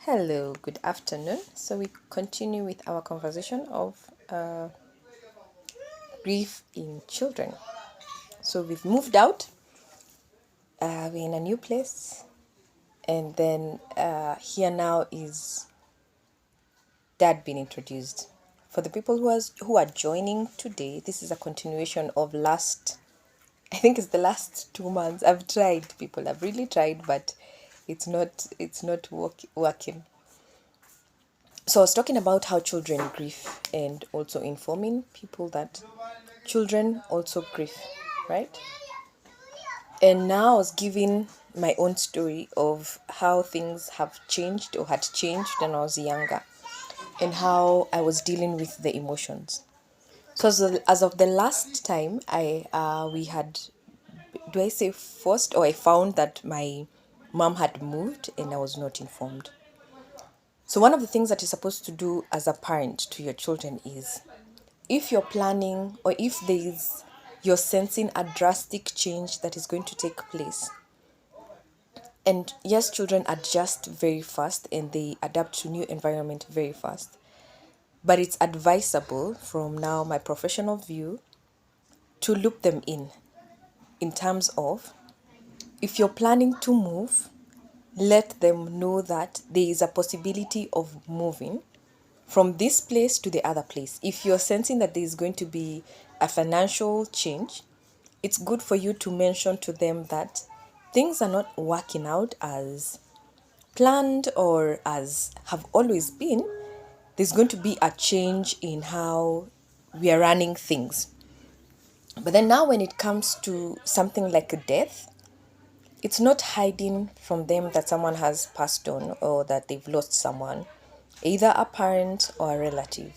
Hello, good afternoon. So we continue with our conversation of grief in children. So we've moved out, we're in a new place, and then here now is dad being introduced. For the people who are joining today, this is a continuation of last. I think it's the last 2 months. I've tried, people. I've really tried, but it's not working. So I was talking about how children grieve and also informing people that children also grieve, right? And now I was giving my own story of how things have changed or had changed when I was younger and how I was dealing with the emotions. So as of the last time we had, do I say forced, or I found that my mom had moved and I was not informed. So one of the things that you're supposed to do as a parent to your children is, if you're planning or if you're sensing a drastic change that is going to take place, and yes, children adjust very fast and they adapt to new environment very fast, but it's advisable from now my professional view to loop them in terms of, if you're planning to move, let them know that there is a possibility of moving from this place to the other place. If you're sensing that there is going to be a financial change, it's good for you to mention to them that things are not working out as planned or as have always been. There's going to be a change in how we are running things. But then now, when it comes to something like a death, it's not hiding from them that someone has passed on or that they've lost someone, either a parent or a relative.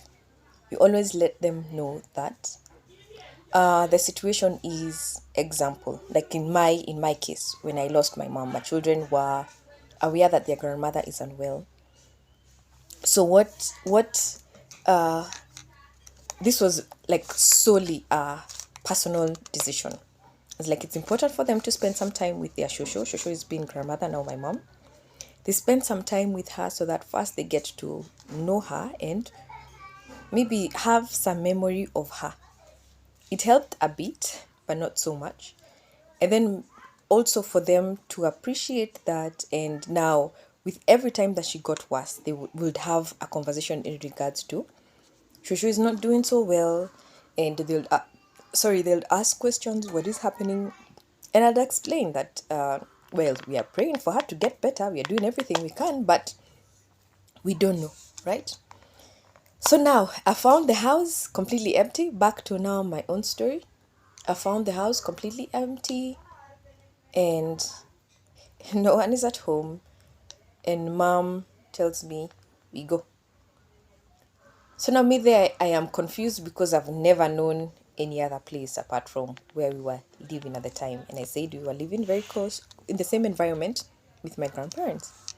You always let them know that the situation is example. Like in my case, when I lost my mom, my children were aware that their grandmother is unwell. So what this was like solely a personal decision. It's like it's important for them to spend some time with their shosho. Shosho is being grandmother, now my mom. They spend some time with her so that first they get to know her and maybe have some memory of her. It helped a bit, but not so much. And then also for them to appreciate that. And now, with every time that she got worse, they would have a conversation in regards to Shushu is not doing so well, and they'll ask questions. What is happening? And I'd explain that. Well, we are praying for her to get better. We are doing everything we can, but we don't know, right? So now I found the house completely empty. Back to now my own story. I found the house completely empty and no one is at home. And mom tells me, we go. So now me there, I am confused because I've never known any other place apart from where we were living at the time. And I said we were living very close in the same environment with my grandparents.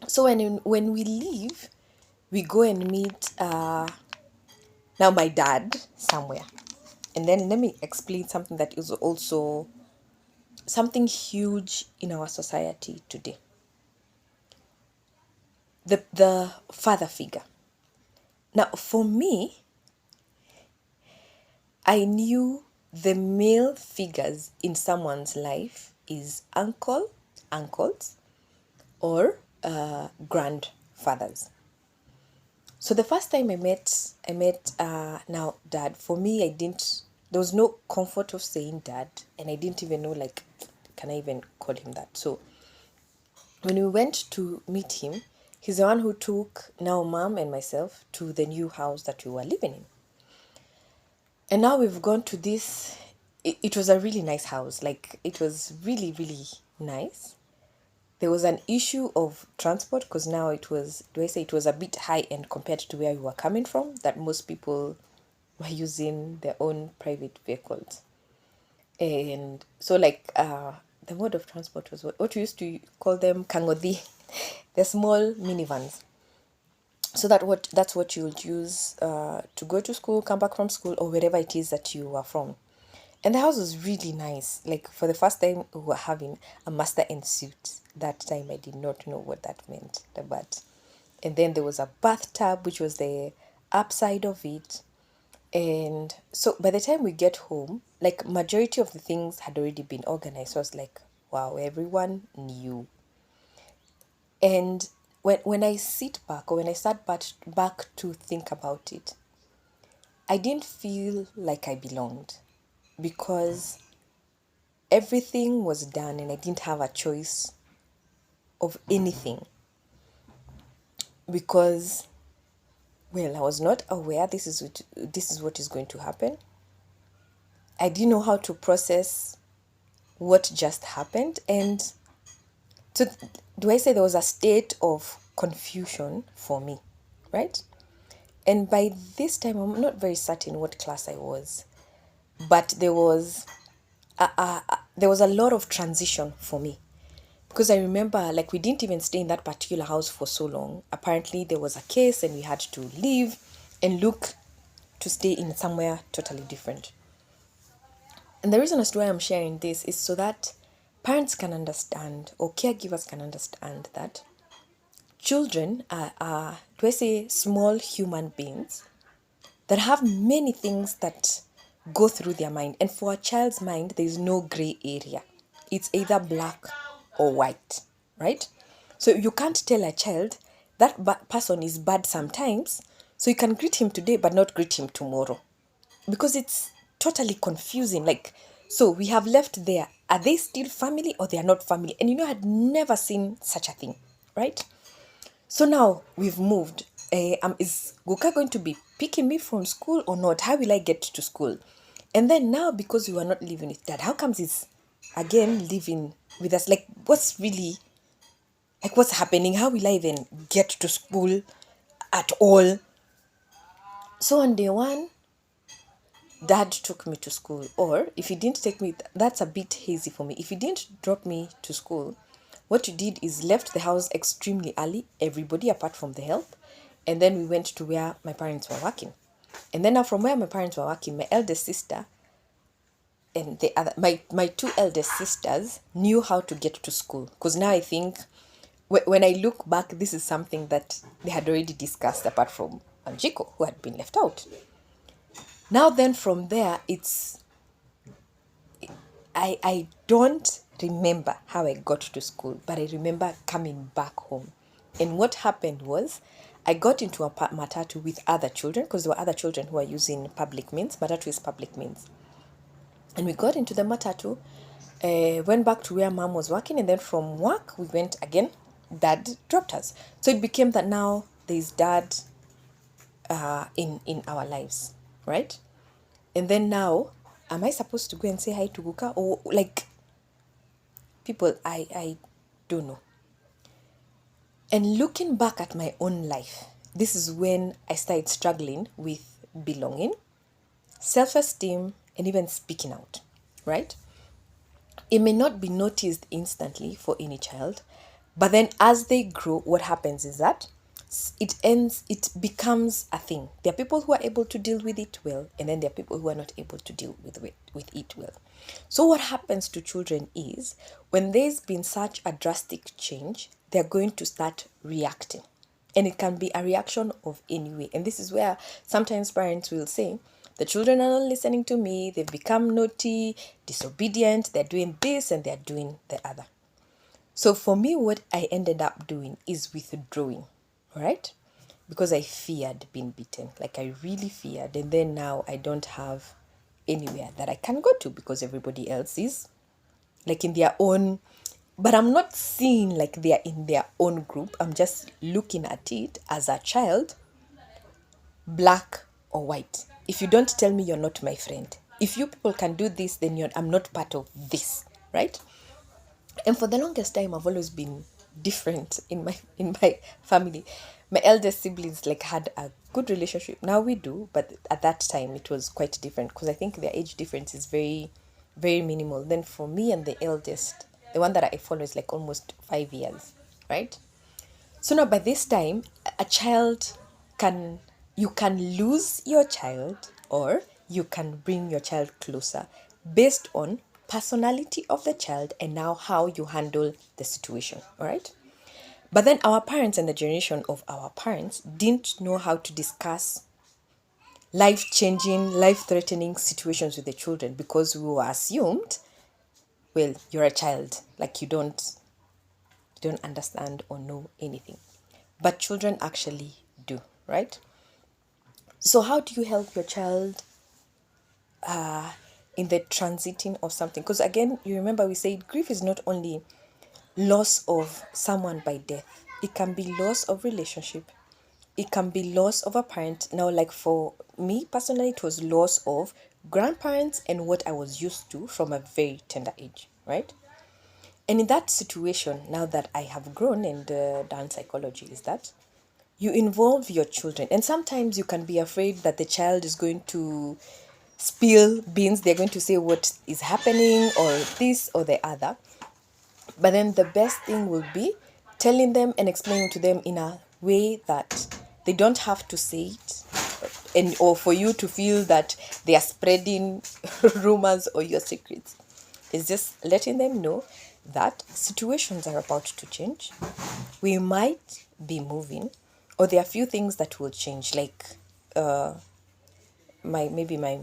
So when we leave, we go and meet now my dad somewhere. And then let me explain something that is also something huge in our society today. The father figure. Now for me, I knew the male figures in someone's life is uncles, or grandfathers. So the first time I met now dad. For me, I didn't. There was no comfort of saying dad, and I didn't even know, like, can I even call him that? So when we went to meet him, he's the one who took now mom and myself to the new house that we were living in. And now we've gone to this. It was a really nice house. Like, it was really, really nice. There was an issue of transport because now it was a bit high end compared to where we were coming from, that most people were using their own private vehicles. And so, like, the mode of transport was what we used to call them kangodi, the small minivans. So that's what you would use to go to school, come back from school, or wherever it is that you are from. And the house was really nice. Like for the first time, we were having a master in suit. That time I did not know what that meant. But and then there was a bathtub, which was the upside of it. And so by the time we get home, like majority of the things had already been organized. So I was like, wow, everyone knew. And when I sit back or when I start back to think about it, I didn't feel like I belonged because everything was done and I didn't have a choice of anything because, well, I was not aware this is what is going to happen. I didn't know how to process what just happened. And so do I say there was a state of confusion for me, right? And by this time, I'm not very certain what class I was, but there was a lot of transition for me because I remember like we didn't even stay in that particular house for so long. Apparently, there was a case and we had to leave and look to stay in somewhere totally different. And the reason as to why I'm sharing this is so that parents can understand or caregivers can understand that children are do I say, small human beings that have many things that go through their mind. And for a child's mind, there is no gray area. It's either black or white, right? So you can't tell a child that person is bad sometimes, so you can greet him today but not greet him tomorrow because it's totally confusing. Like, so we have left there. Are they still family or they are not family? And I had never seen such a thing, right? So now we've moved. Is Guka going to be picking me from school or not? How will I get to school? And then now, because we were not living with dad, how comes he's again living with us? Like, what's happening? How will I even get to school at all? So on day one, dad took me to school. Or if he didn't take me, that's a bit hazy for me. If he didn't drop me to school, what you did is left the house extremely early, everybody apart from the help, and then we went to where my parents were working. And then now from where my parents were working, my eldest sister and the other my two eldest sisters knew how to get to school. Because now I think when I look back, this is something that they had already discussed apart from Anjiko, who had been left out. Now then from there, I don't remember how I got to school, but I remember coming back home. And what happened was I got into a matatu with other children because there were other children who were using public means. Matatu is public means. And we got into the matatu, went back to where mom was working, and then from work we went again. Dad dropped us. So it became that now there's dad in our lives, right? And then now, am I supposed to go and say hi to Guka? Or like, people, I don't know. And looking back at my own life, this is when I started struggling with belonging, self-esteem, and even speaking out, right? It may not be noticed instantly for any child, but then as they grow, what happens is that it becomes a thing. There are people who are able to deal with it well, and then there are people who are not able to deal with it well. So what happens to children is when there's been such a drastic change, they're going to start reacting. And it can be a reaction of any way. And this is where sometimes parents will say, the children are not listening to me, they've become naughty, disobedient, they're doing this and they're doing the other. So for me, what I ended up doing is withdrawing, right? Because I feared being beaten. Like I really feared. And then now I don't have anywhere that I can go to because everybody else is like in their own, but I'm not seeing like they're in their own group. I'm just looking at it as a child, black or white. If you don't tell me, you're not my friend. If you people can do this, then I'm not part of this, right? And for the longest time, I've always been different in my family. My eldest siblings like had a good relationship. Now we do, but at that time it was quite different because I think their age difference is very, very minimal. Then for me and the eldest, the one that I follow is like almost 5 years, right? So now by this time, a child can you can lose your child or you can bring your child closer based on personality of the child and now how you handle the situation. All right. But then our parents and the generation of our parents didn't know how to discuss life changing, life threatening situations with the children because we were assumed, well, you're a child, like you don't understand or know anything. But children actually do, right? So how do you help your child in the transiting of something? Because again, you remember we said grief is not only loss of someone by death, it can be loss of relationship, it can be loss of a parent. Now, like for me personally, it was loss of grandparents and what I was used to from a very tender age, right? And in that situation, now that I have grown and done psychology, is that you involve your children. And sometimes you can be afraid that the child is going to spill beans, they're going to say what is happening or this or the other. But then the best thing will be telling them and explaining to them in a way that they don't have to say it, and or for you to feel that they are spreading rumors or your secrets. It's just letting them know that situations are about to change. We might be moving, or there are few things that will change. Like my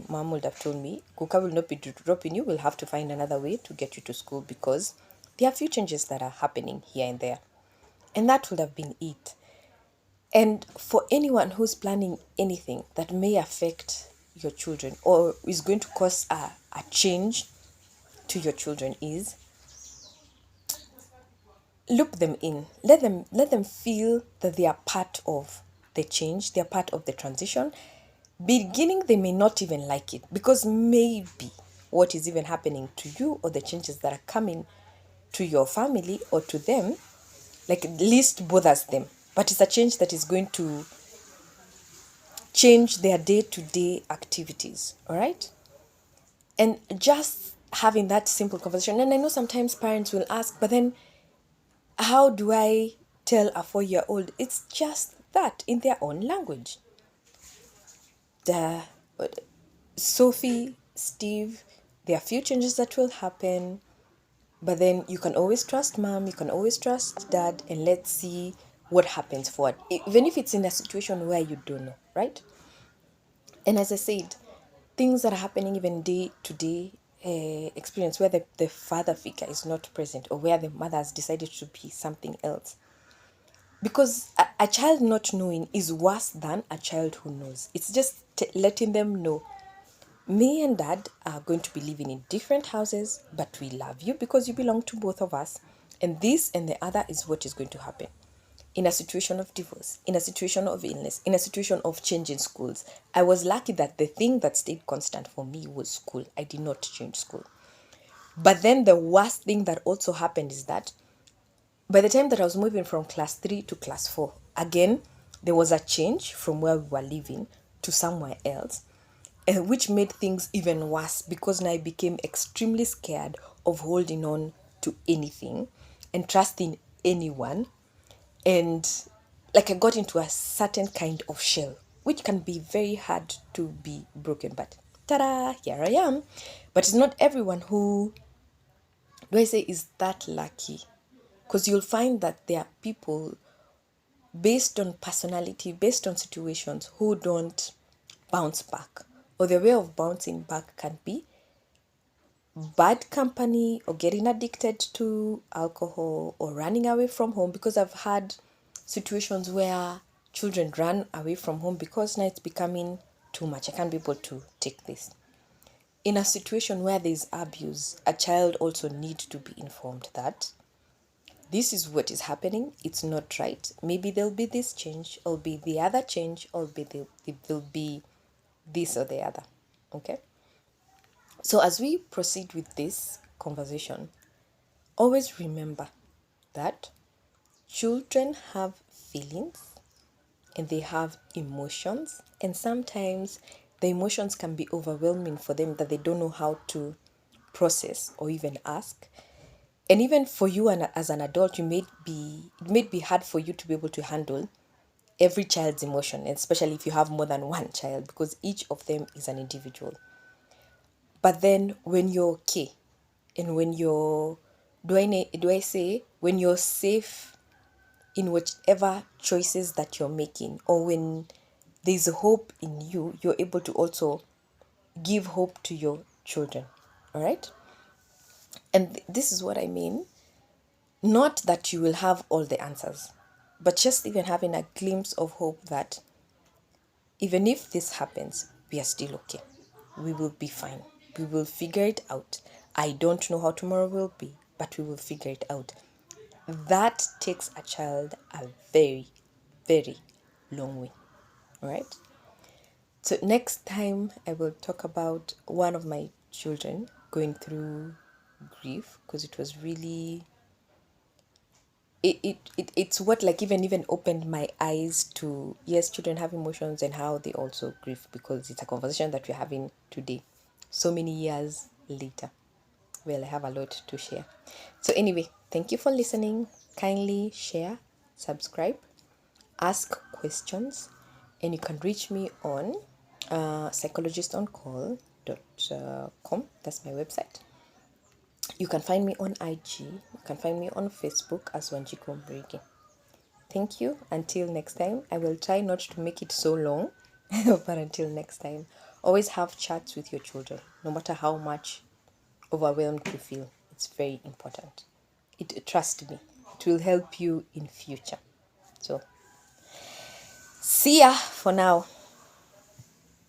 mom would have told me, Kuka will not be dropping you. We'll have to find another way to get you to school because there are few changes that are happening here and there. And that would have been it. And for anyone who's planning anything that may affect your children or is going to cause a change to your children, is loop them in. Let them feel that they are part of the change, they're part of the transition. Beginning, they may not even like it because maybe what is even happening to you or the changes that are coming to your family or to them, like least bothers them. But it's a change that is going to change their day-to-day activities. All right. And just having that simple conversation. And I know sometimes parents will ask, but then how do I tell a 4-year-old? It's just that in their own language. The Sophie, Steve, there are few changes that will happen, but then you can always trust mom, you can always trust dad, and let's see what happens forward. Even if it's in a situation where you don't know, right? And as I said, things that are happening even day to day experience where the father figure is not present or where the mother has decided to be something else. Because a child not knowing is worse than a child who knows. It's just letting them know, me and dad are going to be living in different houses, but we love you because you belong to both of us. And this and the other is what is going to happen. In a situation of divorce, in a situation of illness, in a situation of change in schools. I was lucky that the thing that stayed constant for me was school. I did not change school. But then the worst thing that also happened is that by the time that I was moving from class 3 to class 4, again, there was a change from where we were living to somewhere else, which made things even worse because now I became extremely scared of holding on to anything and trusting anyone. And like I got into a certain kind of shell, which can be very hard to be broken. But ta-da, here I am. But it's not everyone who, do I say, is that lucky. Because you'll find that there are people based on personality, based on situations, who don't bounce back. Or their way of bouncing back can be bad company or getting addicted to alcohol or running away from home, because I've had situations where children run away from home because now it's becoming too much. I can't be able to take this. In a situation where there's abuse, a child also needs to be informed that this is what is happening. It's not right. Maybe there'll be this change, or be the other change, or there'll be this or the other. Okay? So as we proceed with this conversation, always remember that children have feelings and they have emotions, and sometimes the emotions can be overwhelming for them that they don't know how to process or even ask. And even for you as an adult, it may be hard for you to be able to handle every child's emotion, especially if you have more than one child, because each of them is an individual. But then when you're okay, and when you're, do I say, when you're safe in whichever choices that you're making, or when there's a hope in you, you're able to also give hope to your children. All right? And this is what I mean. Not that you will have all the answers, but just even having a glimpse of hope that even if this happens, we are still okay. We will be fine. We will figure it out. I don't know how tomorrow will be, but we will figure it out. That takes a child a very, very long way. All right? So, next time I will talk about one of my children going through grief, because it was really, it's what like even opened my eyes to, yes, children have emotions and how they also grieve, because it's a conversation that we're having today, so many years later. Well, I have a lot to share. So anyway, thank you for listening. Kindly share, subscribe, ask questions, and you can reach me on psychologistoncall.com. That's my website. You can find me on IG. You can find me on Facebook as Wanjiko Mbrigi. Thank you. Until next time, I will try not to make it so long, but until next time, always have chats with your children, no matter how much overwhelmed you feel. It's very important. Trust me, it will help you in future. So, see ya for now.